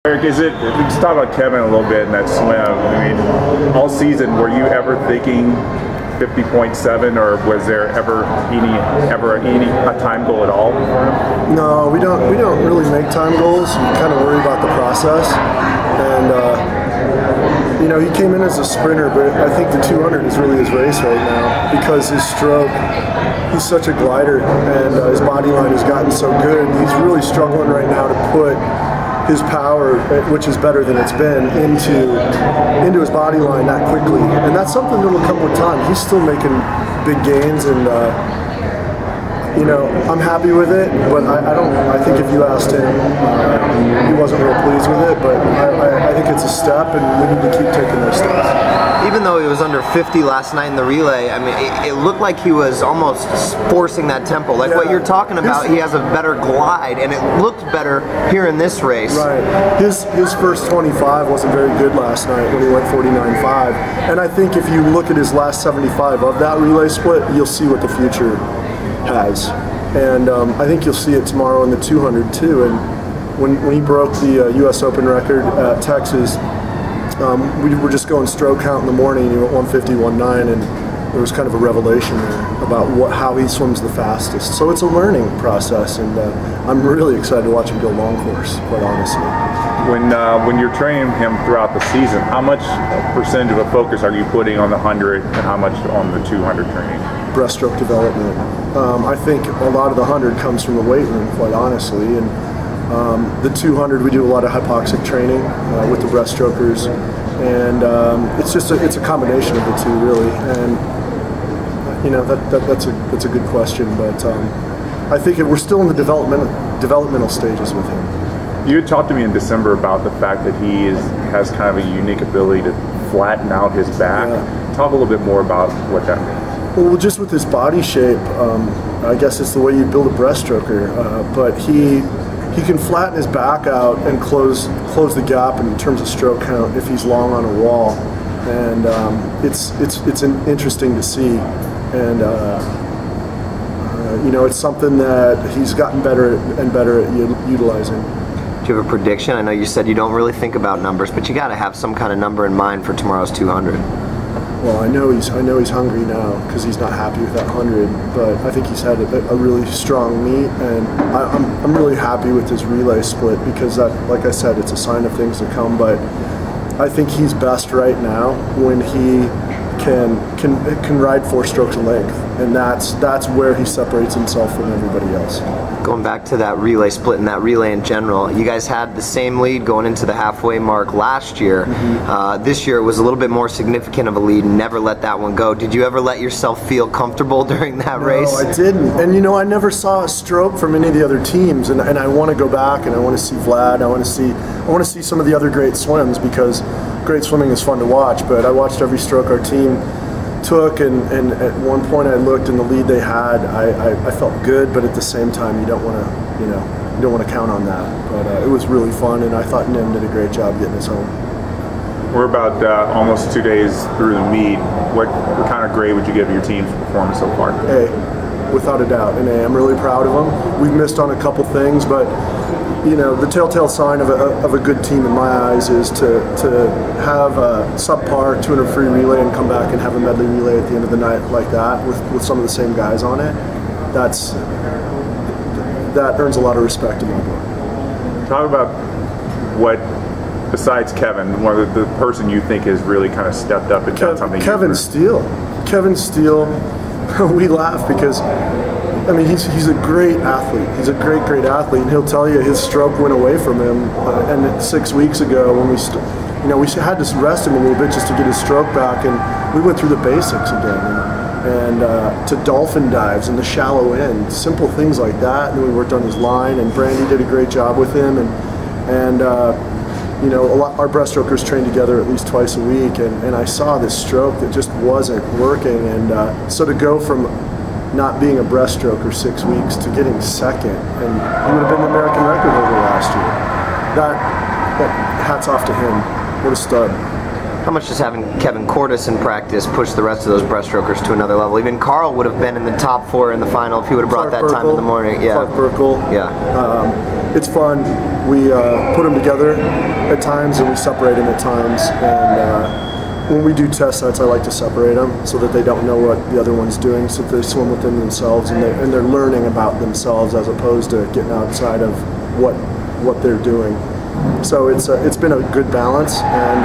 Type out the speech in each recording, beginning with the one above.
Eric, let's talk about Kevin a little bit in that swim. I mean, all season, were you ever thinking 50.7, or was there ever any a time goal at all for him? No, we don't really make time goals. We kind of worry about the process. And you know, he came in as a sprinter, but I think the 200 is really his race right now because his stroke. He's such a glider, and his body line has gotten so good. He's really struggling right now to put his power, which is better than it's been, into his body line that quickly, and that's something that'll come with time. He's still making big gains, and you know, I'm happy with it. But I think if you asked him, he wasn't real pleased with it. But I think it's a step, and we need to keep taking those steps. Even though he was under 50 last night in the relay, I mean, it looked like he was almost forcing that tempo. Like what you're talking about, he has a better glide, and it looked better here in this race. Right. His first 25 wasn't very good last night when he went 49.5. And I think if you look at his last 75 of that relay split, you'll see what the future has. And I think you'll see it tomorrow in the 200 too. And when he broke the U.S. Open record at Texas, we were just going stroke count in the morning. He went 150.19, and there was kind of a revelation there about how he swims the fastest. So it's a learning process, and I'm really excited to watch him go long course, quite honestly. When you're training him throughout the season, how much percentage of a focus are you putting on the 100 and how much on the 200 training? Breaststroke development. I think a lot of the 100 comes from the weight room, quite honestly, and the 200 we do a lot of hypoxic training with the breaststrokers, and it's a combination of the two, really. And you know, that's a good question, but I think we're still in the developmental stages with him. You had talked to me in December about the fact that he has kind of a unique ability to flatten out his back. Yeah. Talk a little bit more about what that means. Well, just with his body shape, I guess it's the way you build a breaststroker, but he can flatten his back out and close the gap in terms of stroke count if he's long on a wall, and it's interesting to see, and you know, it's something that he's gotten better and better at utilizing. Do you have a prediction? I know you said you don't really think about numbers, but you got to have some kind of number in mind for tomorrow's 200. Well, I know he's hungry now because he's not happy with that 100, but I think he's had a really strong meet, and I'm really happy with his relay split because that, like I said, it's a sign of things to come. But I think he's best right now when he can ride 4 strokes of length, and that's where he separates himself from everybody else. Going back to that relay split and that relay in general, you guys had the same lead going into the halfway mark last year. Mm-hmm. This year it was a little bit more significant of a lead, and never let that one go. Did you ever let yourself feel comfortable during that race? No, I didn't. And you know, I never saw a stroke from any of the other teams, and I want to go back and I want to see Vlad. I want to see some of the other great swims, because great swimming is fun to watch. But I watched every stroke our team took, and at one point I looked, and the lead they had, I felt good, but at the same time you don't want to count on that. But it was really fun, and I thought Nim did a great job getting us home. We're about almost 2 days through the meet. What kind of grade would you give your team's performance so far? A, without a doubt, an A. I'm really proud of them. We've missed on a couple things, but you know, the telltale sign of a good team in my eyes is to have a subpar 200 free relay and come back and have a medley relay at the end of the night like that with some of the same guys on it. That earns a lot of respect in my book. Talk about what, besides Kevin, the person you think has really kind of stepped up and done something. Kevin Steele. Kevin Steele. We laugh because, I mean, he's a great athlete. He's a great athlete, and he'll tell you his stroke went away from him. And 6 weeks ago, when we had to rest him a little bit just to get his stroke back, and we went through the basics again, and to dolphin dives and the shallow end, simple things like that. And then we worked on his line, and Brandy did a great job with him, and you know, our breaststrokers train together at least twice a week, and I saw this stroke that just wasn't working, and so to go from not being a breaststroker 6 weeks to getting second, and he would have been the American record holder last year. That hats off to him. What a stud. How much does having Kevin Cordes in practice push the rest of those breaststrokers to another level? Even Carl would have been in the top 4 in the final if he would have brought that time in the morning. Yeah. Clark Burkle. Yeah. It's fun. We put them together. at times, and we separate them at times. And when we do test sets, I like to separate them so that they don't know what the other one's doing, so that they swim within themselves and they're learning about themselves as opposed to getting outside of what they're doing. So it's been a good balance, and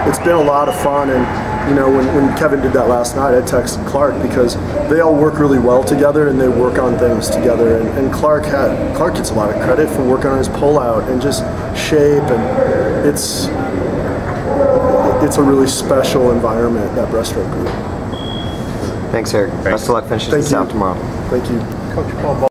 it's been a lot of fun. And you know, when Kevin did that last night, I texted Clark because they all work really well together and they work on things together. And Clark gets a lot of credit for working on his pullout and just shape, and it's a really special environment, that breaststroke group. Thanks, Eric. Best of luck finishing this out tomorrow. Thank you. Coach Paul.